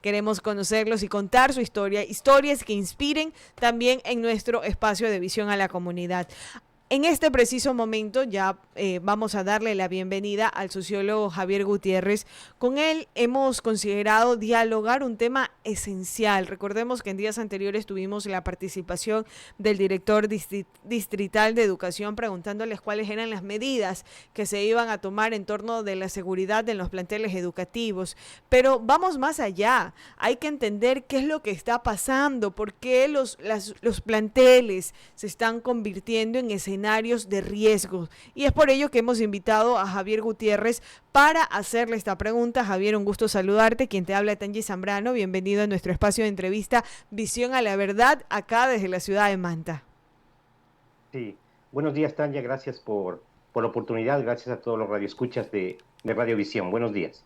Queremos conocerlos y contar su historia, historias que inspiren también en nuestro espacio de visión a la comunidad. En este preciso momento ya vamos a darle la bienvenida al sociólogo Javier Gutiérrez. Con él hemos considerado dialogar un tema esencial. Recordemos que en días anteriores tuvimos la participación del director distrital de educación preguntándoles cuáles eran las medidas que se iban a tomar en torno de la seguridad en los planteles educativos. Pero vamos más allá. Hay que entender qué es lo que está pasando, por qué los planteles se están convirtiendo en escenarios de riesgo. Y es por ello que hemos invitado a Javier Gutiérrez para hacerle esta pregunta. Javier, un gusto saludarte. Quien te habla, Tangi Zambrano. Bienvenido a nuestro espacio de entrevista Visión a la Verdad, acá desde la ciudad de Manta. Sí, buenos días, Tania. Gracias por la oportunidad. Gracias a todos los radioescuchas de Radiovisión. Buenos días.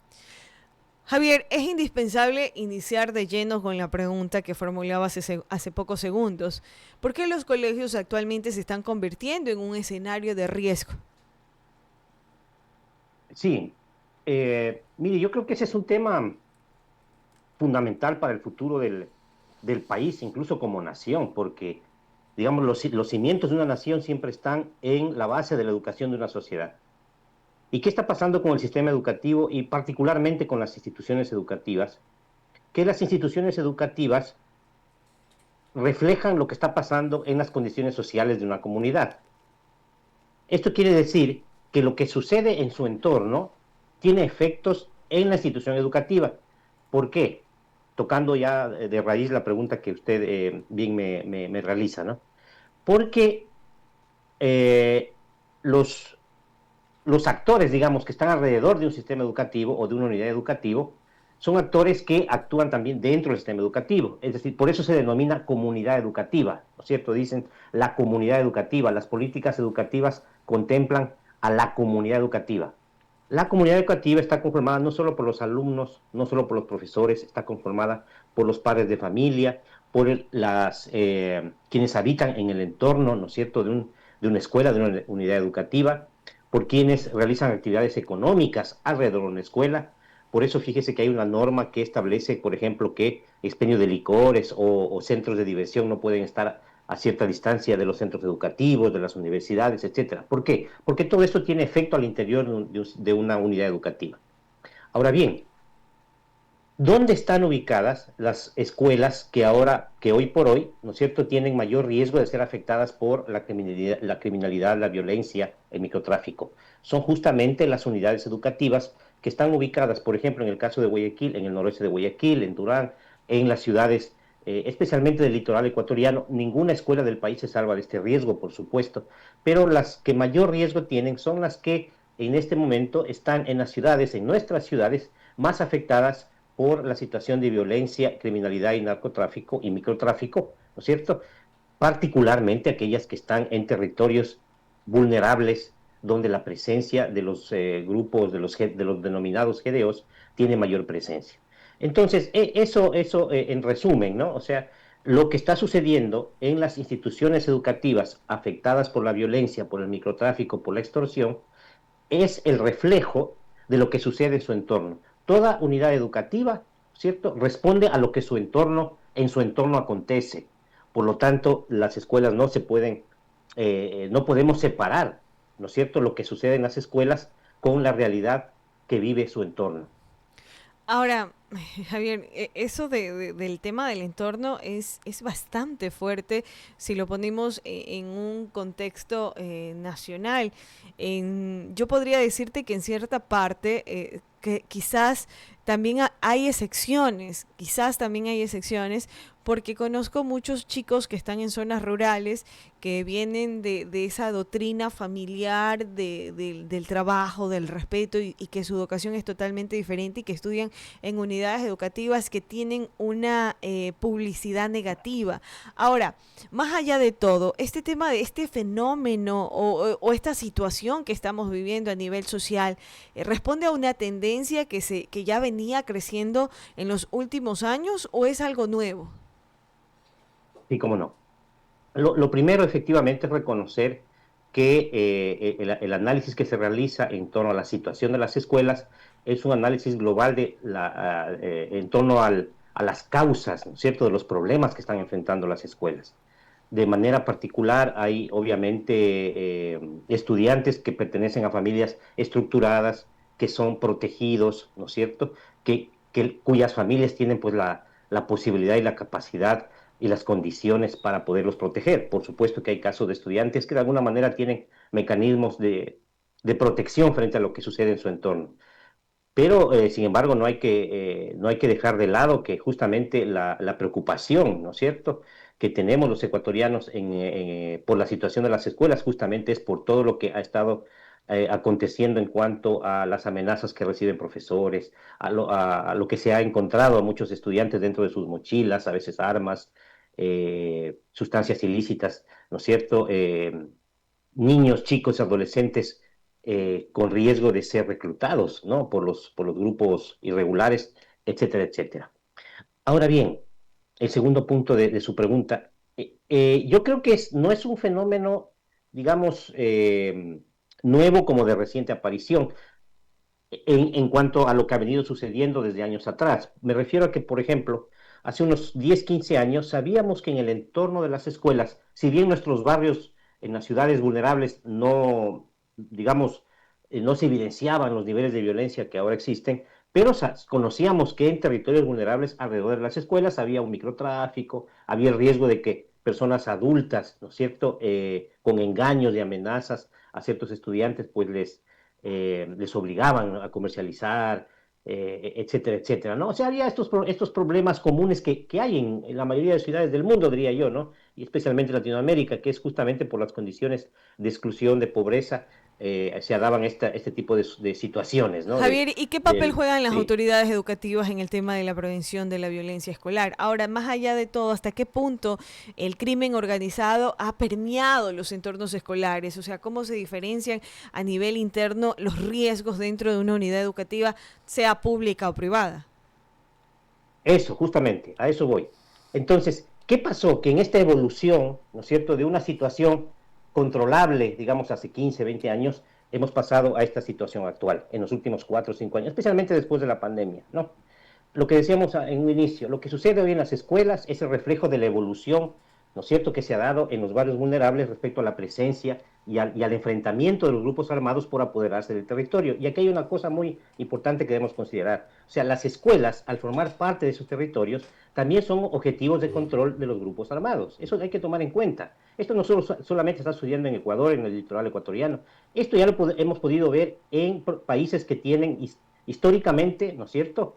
Javier, es indispensable iniciar de lleno con la pregunta que formulaba hace pocos segundos. ¿Por qué los colegios actualmente se están convirtiendo en un escenario de riesgo? Sí, mire, yo creo que ese es un tema fundamental para el futuro del país, incluso como nación, porque, digamos, los cimientos de una nación siempre están en la base de la educación de una sociedad. ¿Y qué está pasando con el sistema educativo y particularmente con las instituciones educativas? Que las instituciones educativas reflejan lo que está pasando en las condiciones sociales de una comunidad. Esto quiere decir que lo que sucede en su entorno tiene efectos en la institución educativa. ¿Por qué? Tocando ya de raíz la pregunta que usted bien me realiza, ¿no? Porque eh, los, los actores, digamos, que están alrededor de un sistema educativo o de una unidad educativa, son actores que actúan también dentro del sistema educativo. Es decir, por eso se denomina comunidad educativa, ¿no es cierto? Dicen la comunidad educativa, las políticas educativas contemplan a la comunidad educativa. La comunidad educativa está conformada no solo por los alumnos, no solo por los profesores, está conformada por los padres de familia, por quienes habitan en el entorno, ¿no es cierto?, de una escuela, de una unidad educativa, por quienes realizan actividades económicas alrededor de una escuela. Por eso fíjese que hay una norma que establece, por ejemplo, que expendio de licores o centros de diversión no pueden estar a cierta distancia de los centros educativos, de las universidades, etcétera. ¿Por qué? Porque todo esto tiene efecto al interior de una unidad educativa. Ahora bien, ¿dónde están ubicadas las escuelas que hoy por hoy, ¿no es cierto?, tienen mayor riesgo de ser afectadas por la violencia, el microtráfico? Son justamente las unidades educativas que están ubicadas, por ejemplo, en el caso de Guayaquil, en el noroeste de Guayaquil, en Durán, en las ciudades, especialmente del litoral ecuatoriano. Ninguna escuela del país se salva de este riesgo, por supuesto, pero las que mayor riesgo tienen son las que en este momento están en las ciudades, en nuestras ciudades, más afectadas por la situación de violencia, criminalidad y narcotráfico y microtráfico, ¿no es cierto? Particularmente aquellas que están en territorios vulnerables, donde la presencia de los grupos, de los denominados GDOs, tiene mayor presencia. Entonces, eso en resumen, ¿no? O sea, lo que está sucediendo en las instituciones educativas afectadas por la violencia, por el microtráfico, por la extorsión, es el reflejo de lo que sucede en su entorno. Toda unidad educativa, ¿cierto?, responde a lo que en su entorno acontece. Por lo tanto, las escuelas no se pueden, no podemos separar, ¿no es cierto?, lo que sucede en las escuelas con la realidad que vive su entorno. Ahora, Javier, eso del tema del entorno es bastante fuerte si lo ponemos en un contexto nacional. Yo podría decirte que en cierta parte, que quizás también hay excepciones, quizás también hay excepciones, porque conozco muchos chicos que están en zonas rurales que vienen de esa doctrina familiar del trabajo, del respeto y que su educación es totalmente diferente y que estudian en unidades educativas que tienen una publicidad negativa. Ahora, más allá de todo, este tema de este fenómeno o esta situación que estamos viviendo a nivel social responde a una tendencia que ya venía creciendo en los últimos años o es algo nuevo. Sí, cómo no. Lo primero, efectivamente, es reconocer que el análisis que se realiza en torno a la situación de las escuelas es un análisis global en torno a las causas, ¿no es cierto?, de los problemas que están enfrentando las escuelas. De manera particular, hay obviamente estudiantes que pertenecen a familias estructuradas, que son protegidos, ¿no es cierto?, cuyas familias tienen pues la posibilidad y la capacidad y las condiciones para poderlos proteger. Por supuesto que hay casos de estudiantes que de alguna manera tienen mecanismos de protección frente a lo que sucede en su entorno. Pero, sin embargo, no hay que dejar de lado que justamente la preocupación, ¿no es cierto?, que tenemos los ecuatorianos por la situación de las escuelas, justamente es por todo lo que ha estado aconteciendo en cuanto a las amenazas que reciben profesores, a lo que se ha encontrado a muchos estudiantes dentro de sus mochilas, a veces armas, sustancias ilícitas, ¿no es cierto?, niños, chicos, adolescentes con riesgo de ser reclutados, ¿no?, por los grupos irregulares, etcétera, etcétera. Ahora bien, el segundo punto de su pregunta, yo creo que no es un fenómeno, digamos, nuevo como de reciente aparición en cuanto a lo que ha venido sucediendo desde años atrás. Me refiero a que, por ejemplo, hace unos 10, 15 años sabíamos que en el entorno de las escuelas, si bien nuestros barrios en las ciudades vulnerables no, digamos, no se evidenciaban los niveles de violencia que ahora existen, pero conocíamos que en territorios vulnerables alrededor de las escuelas había un microtráfico, había el riesgo de que personas adultas, ¿no es cierto?, con engaños y amenazas a ciertos estudiantes, pues les obligaban a comercializar, etcétera, etcétera, ¿no? O sea, había estos problemas comunes que hay en la mayoría de ciudades del mundo, diría yo, ¿no? Y especialmente en Latinoamérica, que es justamente por las condiciones de exclusión, de pobreza, se daban este tipo de situaciones, ¿no? Javier, ¿y qué papel juegan las Sí. autoridades educativas en el tema de la prevención de la violencia escolar? Ahora, más allá de todo, ¿hasta qué punto el crimen organizado ha permeado los entornos escolares? O sea, ¿cómo se diferencian a nivel interno los riesgos dentro de una unidad educativa, sea pública o privada? Eso, justamente, a eso voy. Entonces, ¿qué pasó? Que en esta evolución, ¿no es cierto?, de una situación controlable, digamos, hace 15, 20 años, hemos pasado a esta situación actual, en los últimos 4 o 5 años, especialmente después de la pandemia, ¿no? Lo que decíamos en un inicio, lo que sucede hoy en las escuelas es el reflejo de la evolución, ¿no es cierto?, que se ha dado en los barrios vulnerables respecto a la presencia y al enfrentamiento de los grupos armados por apoderarse del territorio. Y aquí hay una cosa muy importante que debemos considerar. O sea, las escuelas, al formar parte de sus territorios, también son objetivos de control de los grupos armados. Eso hay que tomar en cuenta. Esto no solamente está sucediendo en Ecuador, en el litoral ecuatoriano. Esto ya lo hemos podido ver en países que tienen históricamente, ¿no es cierto?,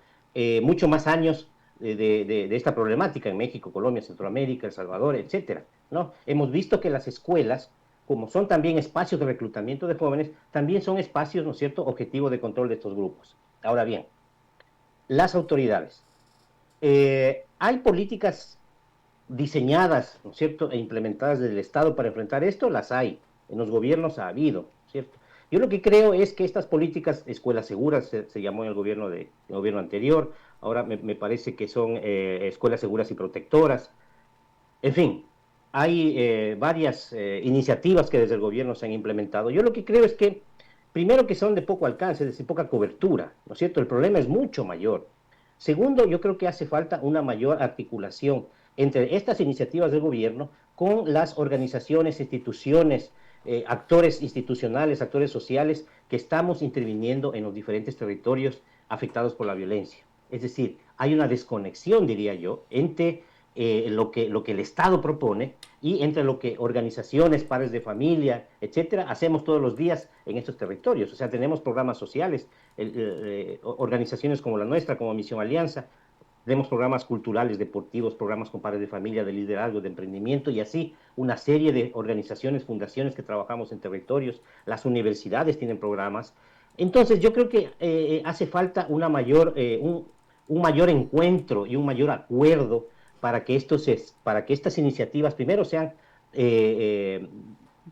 mucho más años de esta problemática en México, Colombia, Centroamérica, El Salvador, etcétera, ¿no? Hemos visto que las escuelas, como son también espacios de reclutamiento de jóvenes, también son espacios, ¿no es cierto?, objetivo de control de estos grupos. Ahora bien, las autoridades. Hay políticas diseñadas, ¿no es cierto?, e implementadas desde el Estado para enfrentar esto, las hay. En los gobiernos ha habido, ¿cierto? Yo lo que creo es que estas políticas, escuelas seguras, se llamó en el gobierno anterior, ahora me parece que son escuelas seguras y protectoras, en fin, hay varias iniciativas que desde el gobierno se han implementado. Yo lo que creo es que, primero, que son de poco alcance, es decir, poca cobertura, ¿no es cierto? El problema es mucho mayor. Segundo, yo creo que hace falta una mayor articulación entre estas iniciativas del gobierno con las organizaciones, instituciones, actores institucionales, actores sociales que estamos interviniendo en los diferentes territorios afectados por la violencia. Es decir, hay una desconexión, diría yo, entre lo que el Estado propone y entre lo que organizaciones, padres de familia, etcétera, hacemos todos los días en estos territorios. O sea, tenemos programas sociales, organizaciones como la nuestra, como Misión Alianza, tenemos programas culturales, deportivos, programas con padres de familia, de liderazgo, de emprendimiento y así una serie de organizaciones, fundaciones que trabajamos en territorios. Las universidades tienen programas. Entonces, yo creo que hace falta un mayor encuentro y un mayor acuerdo para que estas iniciativas primero sean eh, eh,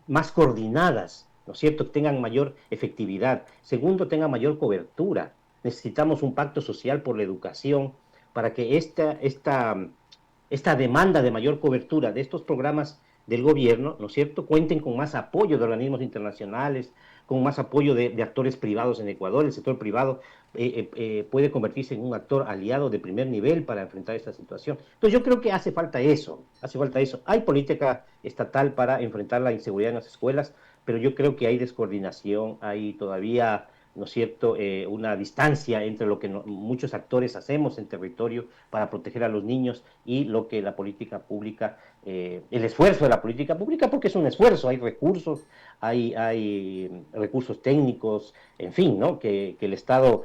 más coordinadas, ¿no es cierto?, que tengan mayor efectividad. Segundo, tengan mayor cobertura. Necesitamos un pacto social por la educación para que esta demanda de mayor cobertura de estos programas del gobierno, ¿no es cierto?, cuenten con más apoyo de organismos internacionales, con más apoyo de actores privados en Ecuador. El sector privado puede convertirse en un actor aliado de primer nivel para enfrentar esta situación. Entonces yo creo que hace falta eso, hace falta eso. Hay política estatal para enfrentar la inseguridad en las escuelas, pero yo creo que hay descoordinación, hay todavía, ¿no es cierto?, una distancia entre lo que muchos actores hacemos en territorio para proteger a los niños y lo que la política pública, el esfuerzo de la política pública, porque es un esfuerzo, hay recursos técnicos, en fin, ¿no?, que el Estado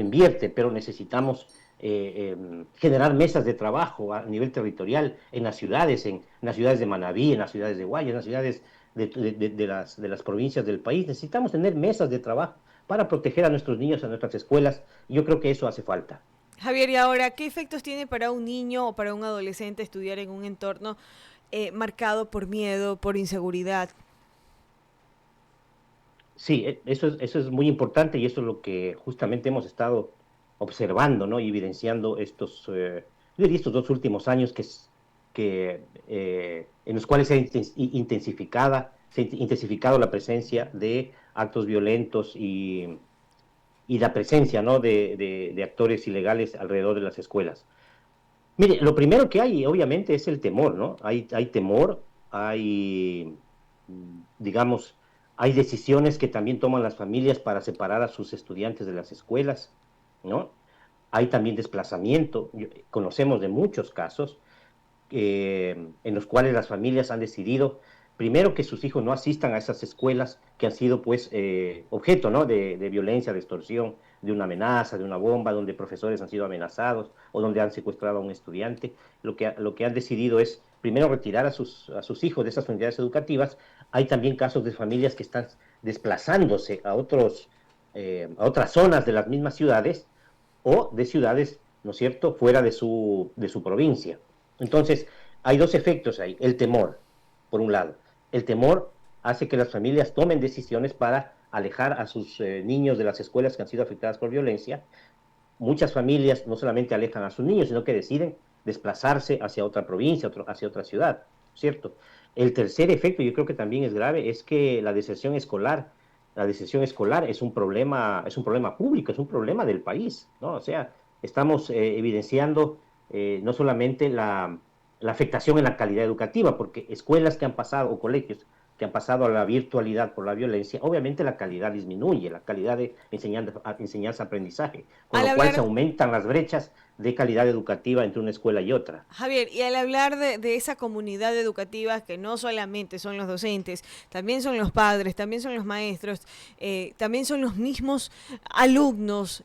invierte, pero necesitamos generar mesas de trabajo a nivel territorial en las ciudades de Manabí, en las ciudades de Guaya, en las ciudades de las provincias del país. Necesitamos tener mesas de trabajo para proteger a nuestros niños, a nuestras escuelas. Y yo creo que eso hace falta. Javier, y ahora, ¿qué efectos tiene para un niño o para un adolescente estudiar en un entorno marcado por miedo, por inseguridad? Sí, eso es muy importante y eso es lo que justamente hemos estado observando, ¿no? Y evidenciando yo diría estos 2 últimos años en los cuales se ha intensificado la presencia de actos violentos y la presencia, ¿no?, de actores ilegales alrededor de las escuelas. Mire, lo primero que hay, obviamente, es el temor, ¿no? Hay temor, digamos, hay decisiones que también toman las familias para separar a sus estudiantes de las escuelas, ¿no? Hay también desplazamiento. Conocemos de muchos casos en los cuales las familias han decidido, primero, que sus hijos no asistan a esas escuelas que han sido, pues, objeto, ¿no?, de violencia, de extorsión, de una amenaza, de una bomba, donde profesores han sido amenazados o donde han secuestrado a un estudiante. Lo que han decidido es, primero, retirar a sus hijos de esas unidades educativas. Hay también casos de familias que están desplazándose a otras zonas de las mismas ciudades o de ciudades, ¿no es cierto?, fuera de su provincia. Entonces, hay dos efectos ahí. El temor, por un lado. El temor hace que las familias tomen decisiones para alejar a sus niños de las escuelas que han sido afectadas por violencia. Muchas familias no solamente alejan a sus niños, sino que deciden desplazarse hacia otra provincia, hacia otra ciudad, ¿cierto? El tercer efecto, yo creo que también es grave, es que la deserción escolar es un problema público, es un problema del país, ¿no? O sea, estamos evidenciando no solamente la afectación en la calidad educativa, porque escuelas que han pasado, o colegios que han pasado a la virtualidad por la violencia, obviamente la calidad disminuye, la calidad de enseñanza-aprendizaje, con Al lo cual se hablar, aumentan las brechas de calidad educativa entre una escuela y otra. Javier, y al hablar de esa comunidad educativa que no solamente son los docentes, también son los padres, también son los maestros, también son los mismos alumnos,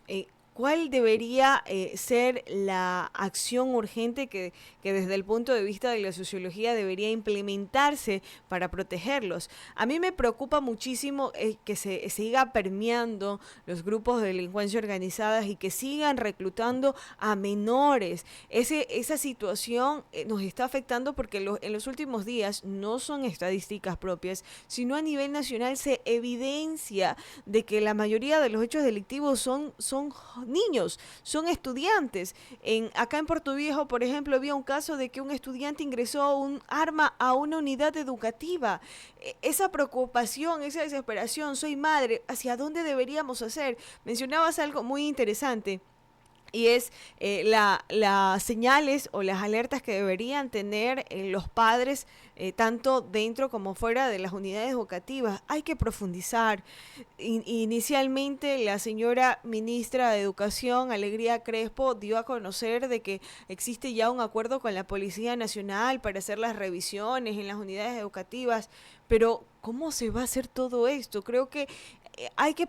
¿cuál debería ser la acción urgente que desde el punto de vista de la sociología debería implementarse para protegerlos? A mí me preocupa muchísimo que se siga permeando los grupos de delincuencia organizadas y que sigan reclutando a menores. Esa situación nos está afectando porque en los últimos días no son estadísticas propias, sino a nivel nacional se evidencia de que la mayoría de los hechos delictivos son niños, son estudiantes. Acá en Puerto Viejo, por ejemplo, había un caso de que un estudiante ingresó un arma a una unidad educativa. Esa preocupación, esa desesperación, soy madre, ¿hacia dónde deberíamos hacer? Mencionabas algo muy interesante y es las señales o las alertas que deberían tener los padres, tanto dentro como fuera de las unidades educativas. Hay que profundizar. Inicialmente, la señora ministra de Educación, Alegría Crespo, dio a conocer de que existe ya un acuerdo con la Policía Nacional para hacer las revisiones en las unidades educativas, pero ¿cómo se va a hacer todo esto? Creo que hay que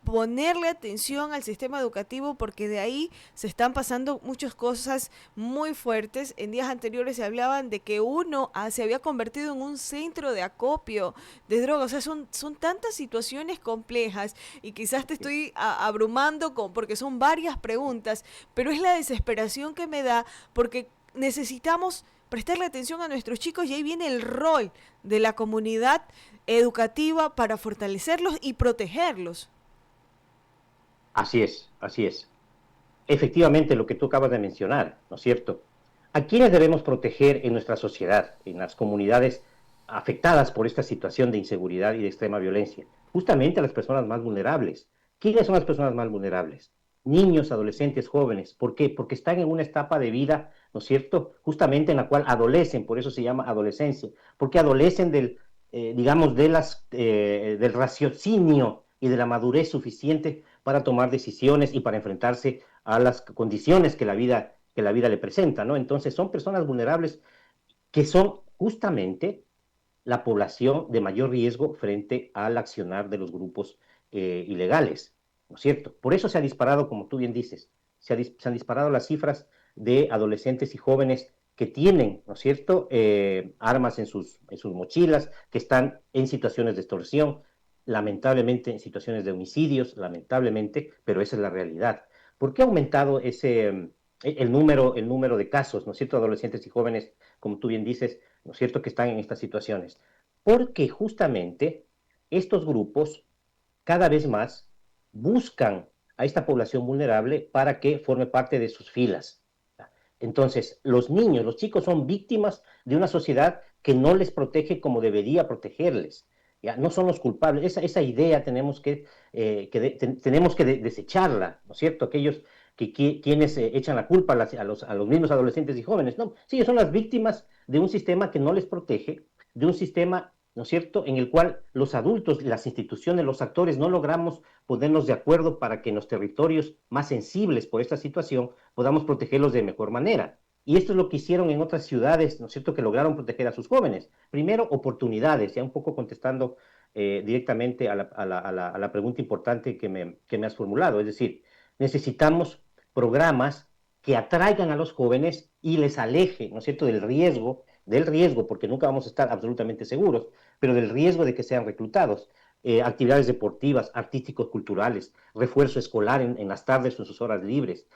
ponerle atención al sistema educativo porque de ahí se están pasando muchas cosas muy fuertes. En días anteriores se hablaban de que uno se había convertido en un centro de acopio de drogas. O sea, son tantas situaciones complejas y quizás te estoy abrumando porque son varias preguntas, pero es la desesperación que me da porque necesitamos prestarle atención a nuestros chicos y ahí viene el rol de la comunidad educativa para fortalecerlos y protegerlos. Así es, así es. Efectivamente, lo que tú acabas de mencionar, ¿no es cierto? ¿A quiénes debemos proteger en nuestra sociedad, en las comunidades afectadas por esta situación de inseguridad y de extrema violencia? Justamente a las personas más vulnerables, ¿Quiénes son las personas más vulnerables? Niños, adolescentes, jóvenes. ¿Por qué? Porque están en una etapa de vida, ¿no es cierto? Justamente en la cual adolecen, por eso se llama adolescencia, porque adolecen digamos, del raciocinio y de la madurez suficiente para tomar decisiones y para enfrentarse a las condiciones que la vida le presenta, ¿no? Entonces son personas vulnerables que son justamente la población de mayor riesgo frente al accionar de los grupos ilegales, ¿no es cierto? Por eso se ha disparado, como tú bien dices, se han disparado las cifras de adolescentes y jóvenes que tienen, ¿no es cierto?, armas en sus mochilas, que están en situaciones de extorsión, lamentablemente en situaciones de homicidios, lamentablemente, pero esa es la realidad. ¿Por qué ha aumentado el número de casos, ¿no es cierto?, adolescentes y jóvenes, como tú bien dices, ¿no es cierto?, que están en estas situaciones? Porque justamente estos grupos cada vez más buscan a esta población vulnerable para que forme parte de sus filas. Entonces, los niños, los chicos son víctimas de una sociedad que no les protege como debería protegerles. ¿Ya? No son los culpables. Esa idea tenemos que desecharla, ¿no es cierto? Aquellos quienes echan la culpa a los mismos adolescentes y jóvenes. No, sí, ellos son las víctimas de un sistema que no les protege, de un sistema, ¿no es cierto?, en el cual los adultos, las instituciones, los actores no logramos ponernos de acuerdo para que en los territorios más sensibles por esta situación podamos protegerlos de mejor manera. Y esto es lo que hicieron en otras ciudades, ¿no es cierto?, que lograron proteger a sus jóvenes. Primero, oportunidades, ya un poco contestando directamente a la pregunta importante que me has formulado. Es decir, necesitamos programas que atraigan a los jóvenes y les aleje, ¿no es cierto?, del riesgo, porque nunca vamos a estar absolutamente seguros, pero del riesgo de que sean reclutados. Actividades deportivas, artísticos, culturales, refuerzo escolar en las tardes o en sus horas libres,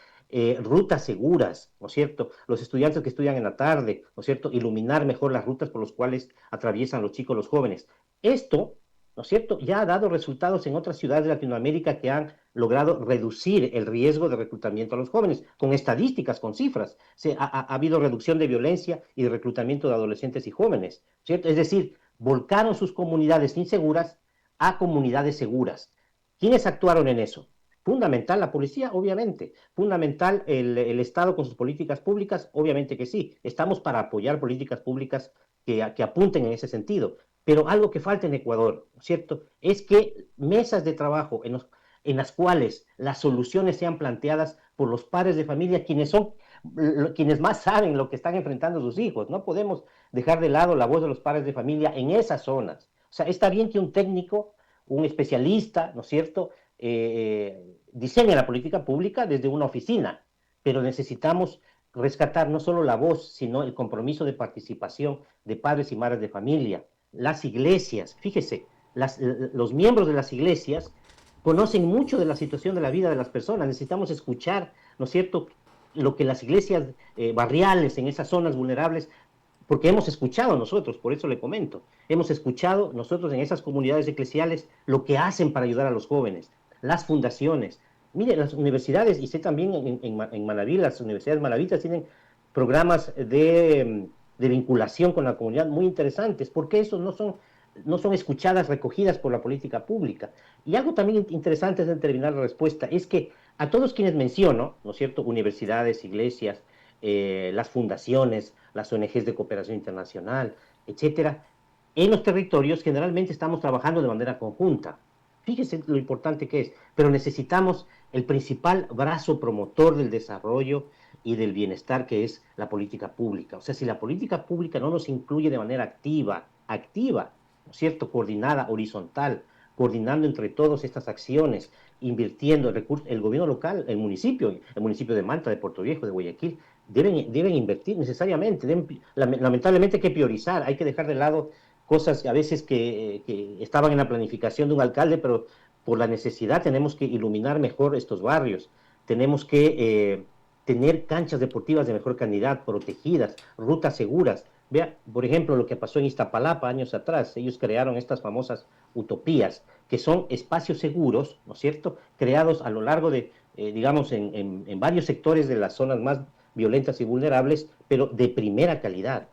rutas seguras, ¿no es cierto? Los estudiantes que estudian en la tarde, ¿no es cierto? Iluminar mejor las rutas por las cuales atraviesan los chicos, los jóvenes. Esto, ¿no es cierto?, ya ha dado resultados en otras ciudades de Latinoamérica que han logrado reducir el riesgo de reclutamiento a los jóvenes, con estadísticas, con cifras. Ha habido reducción de violencia y de reclutamiento de adolescentes y jóvenes, ¿cierto? Es decir, volcaron sus comunidades inseguras a comunidades seguras. ¿Quiénes actuaron en eso? Fundamental la policía, obviamente. Fundamental el Estado con sus políticas públicas, obviamente que sí. Estamos para apoyar políticas públicas que apunten en ese sentido. Pero algo que falta en Ecuador, ¿cierto?, es que mesas de trabajo en las cuales las soluciones sean planteadas por los padres de familia, quienes más saben lo que están enfrentando sus hijos. No podemos dejar de lado la voz de los padres de familia en esas zonas. O sea, está bien que un técnico, un especialista, ¿no es cierto?, diseñe la política pública desde una oficina, pero necesitamos rescatar no solo la voz, sino el compromiso de participación de padres y madres de familia. Las iglesias, fíjese, los miembros de las iglesias conocen mucho de la situación de la vida de las personas. Necesitamos escuchar, ¿no es cierto?, lo que las iglesias barriales en esas zonas vulnerables, porque hemos escuchado nosotros, por eso le comento, hemos escuchado nosotros en esas comunidades eclesiales lo que hacen para ayudar a los jóvenes, las fundaciones. Mire, las universidades, y sé también en Manaví, las universidades manavitas tienen programas de vinculación con la comunidad muy interesantes, porque eso no son escuchadas, recogidas por la política pública. Y algo también interesante antes de terminar la respuesta, es que a todos quienes menciono, ¿no es cierto?, universidades, iglesias, las fundaciones, las ONGs de cooperación internacional, etcétera, en los territorios generalmente estamos trabajando de manera conjunta. Fíjese lo importante que es, pero necesitamos el principal brazo promotor del desarrollo y del bienestar, que es la política pública. O sea, si la política pública no nos incluye de manera activa, ¿no es cierto?, coordinada, horizontal, coordinando entre todos estas acciones, invirtiendo recursos, el gobierno local, el municipio de Manta, de Puerto Viejo, de Guayaquil, deben invertir necesariamente. Lamentablemente hay que priorizar, hay que dejar de lado cosas a veces que estaban en la planificación de un alcalde, pero por la necesidad tenemos que iluminar mejor estos barrios, tenemos que tener canchas deportivas de mejor calidad, protegidas, rutas seguras. Vea, por ejemplo, lo que pasó en Iztapalapa años atrás. Ellos crearon estas famosas utopías, que son espacios seguros, ¿no es cierto?, creados a lo largo digamos, en varios sectores de las zonas más violentas y vulnerables, pero de primera calidad,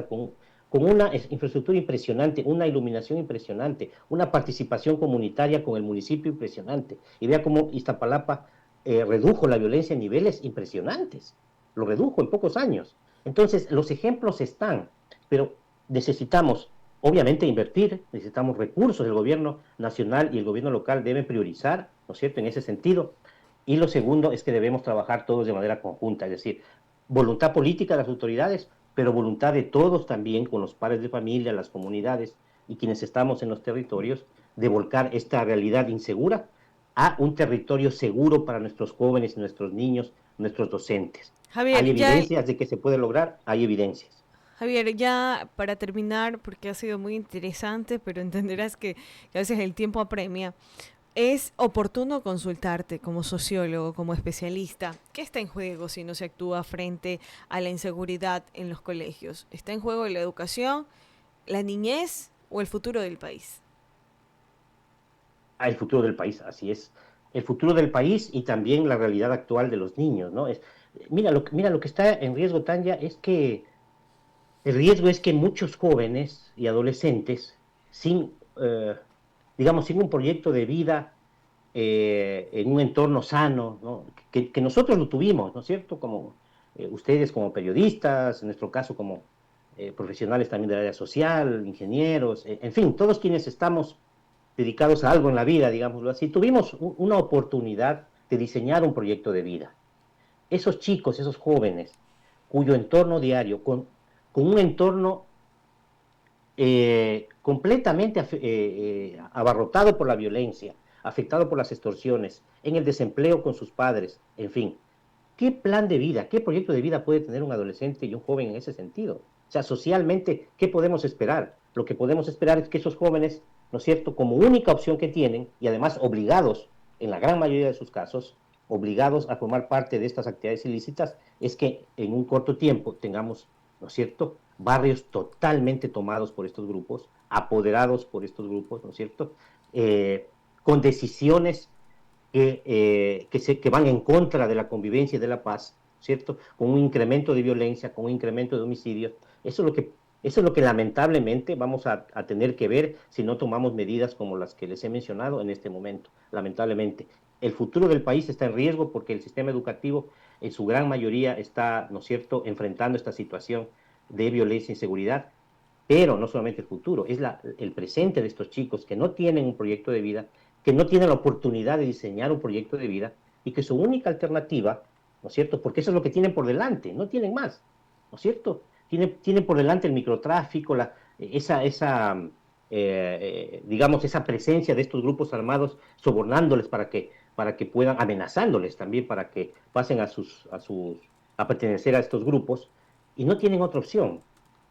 con con una infraestructura impresionante, una iluminación impresionante, una participación comunitaria con el municipio impresionante. Y vea cómo Iztapalapa redujo la violencia en niveles impresionantes, lo redujo en pocos años. Entonces, los ejemplos están, pero necesitamos, obviamente, invertir, necesitamos recursos, el gobierno nacional y el gobierno local deben priorizar, ¿no es cierto?, en ese sentido. Y lo segundo es que debemos trabajar todos de manera conjunta, es decir, voluntad política de las autoridades, pero voluntad de todos también, con los padres de familia, las comunidades y quienes estamos en los territorios, de volcar esta realidad insegura a un territorio seguro para nuestros jóvenes, nuestros niños, nuestros docentes. Javier, ¿Hay ya, evidencias de que se puede lograr? Hay evidencias. Javier, ya para terminar, porque ha sido muy interesante, pero entenderás que a veces el tiempo apremia. Es oportuno consultarte como sociólogo, como especialista. ¿Qué está en juego si no se actúa frente a la inseguridad en los colegios? ¿Está en juego la educación, la niñez o el futuro del país? El futuro del país, así es. El futuro del país y también la realidad actual de los niños, ¿no? Mira, lo que está en riesgo, Tanya, es que el riesgo es que muchos jóvenes y adolescentes, sin, digamos, sin un proyecto de vida en un entorno sano, ¿no? Que nosotros lo tuvimos, ¿no es cierto? Como ustedes como periodistas, en nuestro caso como profesionales también del área social, ingenieros, en fin, todos quienes estamos dedicados a algo en la vida, digámoslo así, tuvimos una oportunidad de diseñar un proyecto de vida. Esos chicos, esos jóvenes, cuyo entorno diario, con un entorno completamente abarrotado por la violencia, afectado por las extorsiones, en el desempleo con sus padres, en fin. ¿Qué plan de vida, qué proyecto de vida puede tener un adolescente y un joven en ese sentido? O sea, socialmente, ¿qué podemos esperar? Lo que podemos esperar es que esos jóvenes, ¿no es cierto?, como única opción que tienen, y además obligados, en la gran mayoría de sus casos, obligados a formar parte de estas actividades ilícitas, es que en un corto tiempo tengamos, ¿no es cierto?, barrios totalmente tomados por estos grupos, apoderados por estos grupos, ¿no es cierto?, con decisiones que van en contra de la convivencia y de la paz, ¿cierto? Con un incremento de violencia, con un incremento de homicidios. Eso es lo que lamentablemente vamos a tener que ver si no tomamos medidas como las que les he mencionado en este momento, lamentablemente. El futuro del país está en riesgo porque el sistema educativo en su gran mayoría está, ¿no es cierto?, enfrentando esta situación de violencia e inseguridad, pero no solamente el futuro, es el presente de estos chicos que no tienen un proyecto de vida, que no tienen la oportunidad de diseñar un proyecto de vida y que su única alternativa, ¿no es cierto?, porque eso es lo que tienen por delante, no tienen más, ¿no es cierto? Tienen por delante el microtráfico, digamos, esa presencia de estos grupos armados sobornándoles para que puedan, amenazándoles también para que pasen a pertenecer a estos grupos, y no tienen otra opción.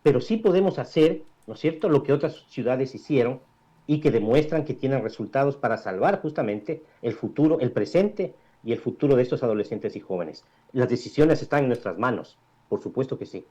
Pero sí podemos hacer, ¿no es cierto?, lo que otras ciudades hicieron y que demuestran que tienen resultados para salvar justamente el futuro, el presente y el futuro de estos adolescentes y jóvenes. Las decisiones están en nuestras manos, por supuesto que sí.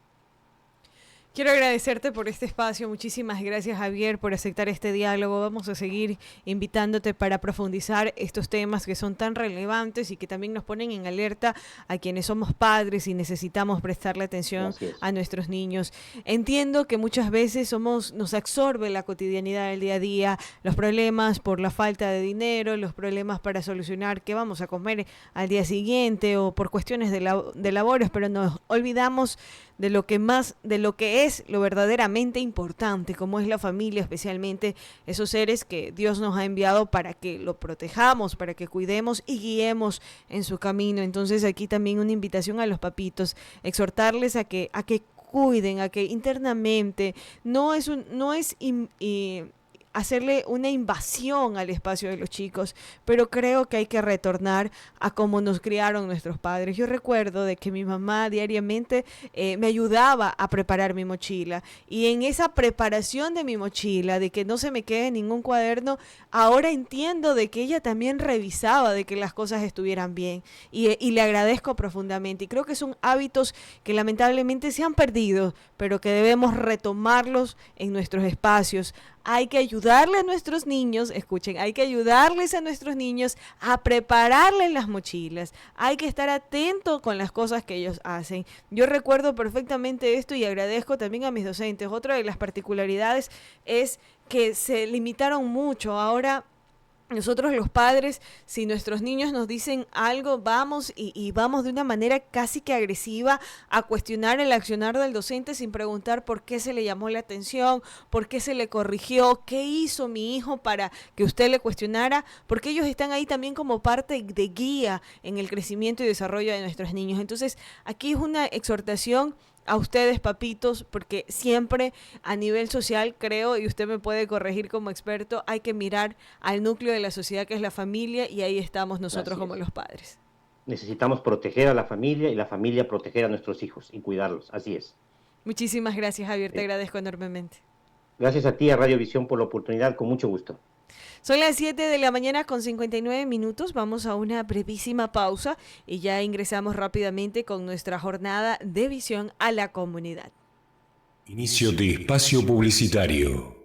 Quiero agradecerte por este espacio. Muchísimas gracias, Javier, por aceptar este diálogo. Vamos a seguir invitándote para profundizar estos temas que son tan relevantes y que también nos ponen en alerta a quienes somos padres y necesitamos prestarle atención a nuestros niños. Entiendo que muchas veces nos absorbe la cotidianidad del día a día, los problemas por la falta de dinero, los problemas para solucionar qué vamos a comer al día siguiente o por cuestiones de labores, pero nos olvidamos de lo que es lo verdaderamente importante, como es la familia, especialmente esos seres que Dios nos ha enviado para que lo protejamos, para que cuidemos y guiemos en su camino. Entonces aquí también una invitación a los papitos, exhortarles a que cuiden, a que internamente no es hacerle una invasión al espacio de los chicos, pero creo que hay que retornar a cómo nos criaron nuestros padres. Yo recuerdo de que mi mamá diariamente me ayudaba a preparar mi mochila, y en esa preparación de mi mochila, de que no se me quede ningún cuaderno, ahora entiendo de que ella también revisaba de que las cosas estuvieran bien, y le agradezco profundamente, y creo que son hábitos que lamentablemente se han perdido, pero que debemos retomarlos en nuestros espacios. Hay que ayudar ayudarle a nuestros niños, escuchen, hay que ayudarles a nuestros niños a prepararles las mochilas. Hay que estar atento con las cosas que ellos hacen. Yo recuerdo perfectamente esto y agradezco también a mis docentes. Otra de las particularidades es que se limitaron mucho. Ahora nosotros los padres, si nuestros niños nos dicen algo, vamos y vamos de una manera casi que agresiva a cuestionar el accionar del docente sin preguntar por qué se le llamó la atención, por qué se le corrigió, qué hizo mi hijo para que usted le cuestionara, porque ellos están ahí también como parte de guía en el crecimiento y desarrollo de nuestros niños. Entonces, aquí es una exhortación a ustedes, papitos, porque siempre a nivel social, creo, y usted me puede corregir como experto, hay que mirar al núcleo de la sociedad que es la familia, y ahí estamos nosotros como los padres. Necesitamos proteger a la familia y la familia proteger a nuestros hijos y cuidarlos, así es. Muchísimas gracias, Javier, te agradezco enormemente. Gracias a ti, a Radio Visión, por la oportunidad, con mucho gusto. Son las 7 de la mañana con 59 minutos. Vamos a una brevísima pausa y ya ingresamos rápidamente con nuestra jornada de visión a la comunidad. Inicio de espacio publicitario.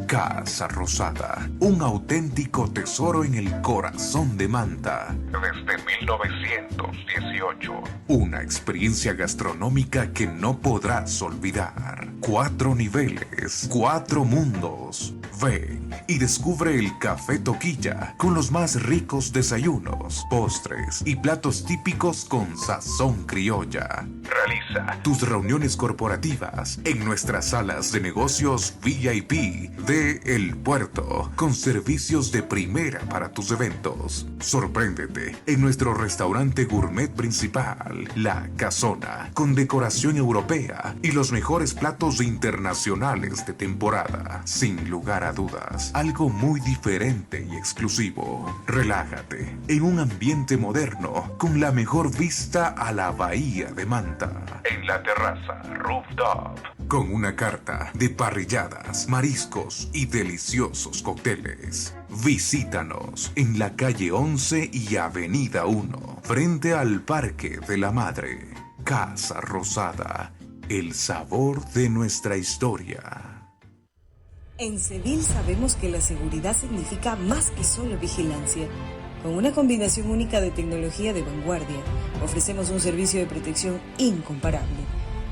Casa Rosada, un auténtico tesoro en el corazón de Manta. Desde 1918. Una experiencia gastronómica que no podrás olvidar. 4 niveles, 4 mundos. Ven y descubre el Café Toquilla con los más ricos desayunos, postres y platos típicos con sazón criolla. Realiza tus reuniones corporativas en nuestras salas de negocios VIP de El Puerto, con servicios de primera para tus eventos. Sorpréndete en nuestro restaurante gourmet principal, La Casona, con decoración europea y los mejores platos internacionales de temporada. Sin lugar a dudas, algo muy diferente y exclusivo. Relájate en un ambiente moderno con la mejor vista a la bahía de Manta. En la terraza Rooftop, con una carta de parrilladas, mariscos y deliciosos cócteles. Visítanos en la calle 11 y avenida 1, frente al Parque de la Madre. Casa Rosada, el sabor de nuestra historia. En Cedil sabemos que la seguridad significa más que solo vigilancia. Con una combinación única de tecnología de vanguardia, ofrecemos un servicio de protección incomparable.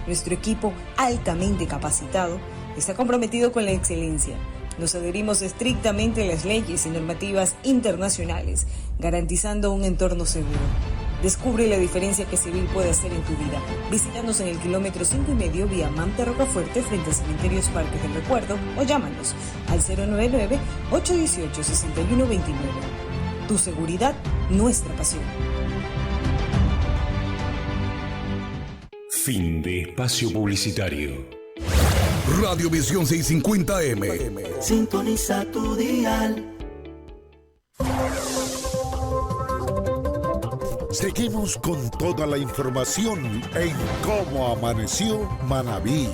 Nuestro equipo, altamente capacitado, está comprometido con la excelencia. Nos adherimos estrictamente a las leyes y normativas internacionales, garantizando un entorno seguro. Descubre la diferencia que Cedil puede hacer en tu vida. Visítanos en el kilómetro 5,5 vía Manta Rocafuerte frente a Cementerios Parques del Recuerdo o llámanos al 099-818-6129. Tu seguridad, nuestra pasión. Fin de espacio publicitario. Radiovisión 650M. Sintoniza tu dial. Seguimos con toda la información en Cómo Amaneció Manabí.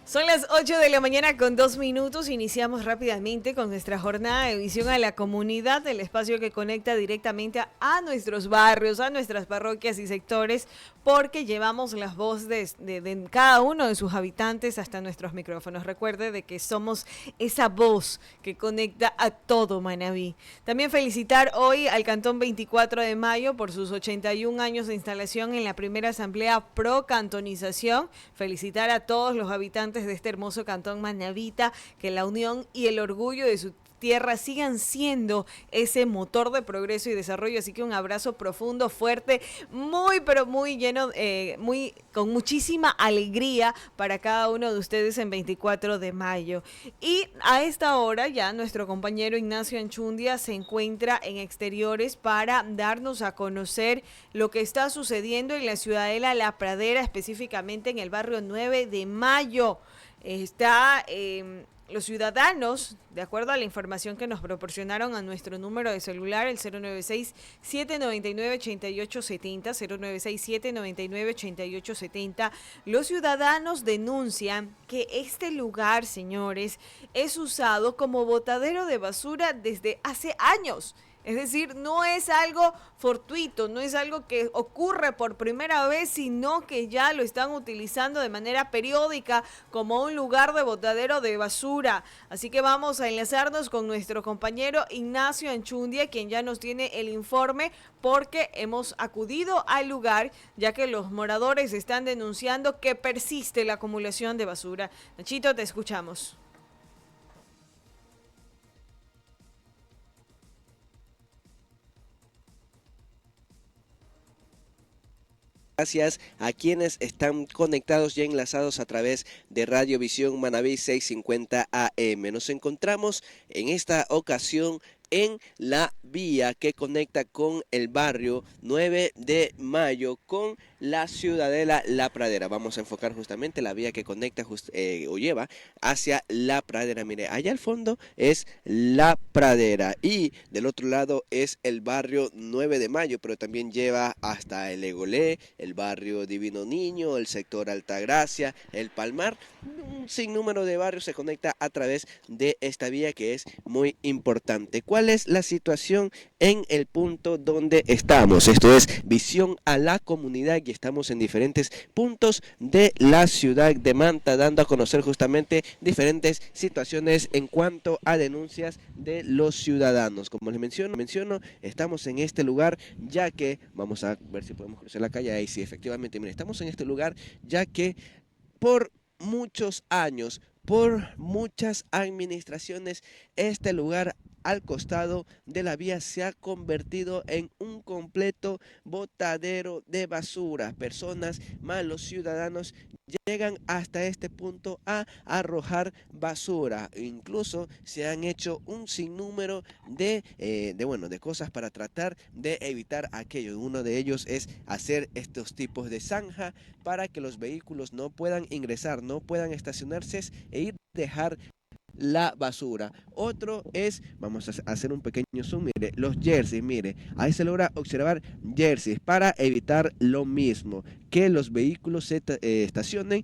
Son las 8 de la mañana con 2 minutos. Iniciamos rápidamente con nuestra jornada de visión a la comunidad, el espacio que conecta directamente a nuestros barrios, a nuestras parroquias y sectores, porque llevamos las voces de cada uno de sus habitantes hasta nuestros micrófonos. Recuerde de que somos esa voz que conecta a todo Manabí. También felicitar hoy al Cantón 24 de Mayo por sus 81 años de instalación en la primera asamblea pro cantonización. Felicitar a todos los habitantes de este hermoso cantón manabita, que la unión y el orgullo de su tierra sigan siendo ese motor de progreso y desarrollo. Así que un abrazo profundo, fuerte, muy pero muy lleno, con muchísima alegría para cada uno de ustedes en 24 de mayo. Y a esta hora ya nuestro compañero Ignacio Anchundia se encuentra en exteriores para darnos a conocer lo que está sucediendo en la ciudadela La Pradera, específicamente en el barrio 9 de Mayo. Los ciudadanos, de acuerdo a la información que nos proporcionaron a nuestro número de celular, el 096-799-8870, 096-799-8870, los ciudadanos denuncian que este lugar, señores, es usado como botadero de basura desde hace años. Es decir, no es algo fortuito, no es algo que ocurre por primera vez, sino que ya lo están utilizando de manera periódica como un lugar de botadero de basura. Así que vamos a enlazarnos con nuestro compañero Ignacio Anchundia, quien ya nos tiene el informe, porque hemos acudido al lugar, ya que los moradores están denunciando que persiste la acumulación de basura. Nachito, te escuchamos. Gracias a quienes están conectados y enlazados a través de Radio Visión Manabí 650 AM. Nos encontramos en esta ocasión en la vía que conecta con el barrio 9 de Mayo con la ciudadela La Pradera. Vamos a enfocar justamente la vía que conecta o lleva hacia La Pradera. Mire, allá al fondo es La Pradera y del otro lado es el barrio 9 de Mayo, pero también lleva hasta el Egolé, el barrio Divino Niño, el sector Altagracia, el Palmar. Un sinnúmero de barrios se conecta a través de esta vía que es muy importante. ¿Cuál es la situación en el punto donde estamos? Esto es Visión a la Comunidad y estamos en diferentes puntos de la ciudad de Manta, dando a conocer justamente diferentes situaciones en cuanto a denuncias de los ciudadanos. Como les menciono, estamos en este lugar ya que, vamos a ver si podemos cruzar la calle, ahí sí, efectivamente, miren, estamos en este lugar ya que por muchos años, por muchas administraciones, este lugar al costado de la vía se ha convertido en un completo botadero de basura. Personas, malos ciudadanos, llegan hasta este punto a arrojar basura. Incluso se han hecho un sinnúmero de cosas para tratar de evitar aquello. Uno de ellos es hacer estos tipos de zanja para que los vehículos no puedan ingresar, no puedan estacionarse e ir a dejar la basura. Otro es, vamos a hacer un pequeño zoom, mire, los jerseys, mire, ahí se logra observar jerseys para evitar lo mismo, que los vehículos se estacionen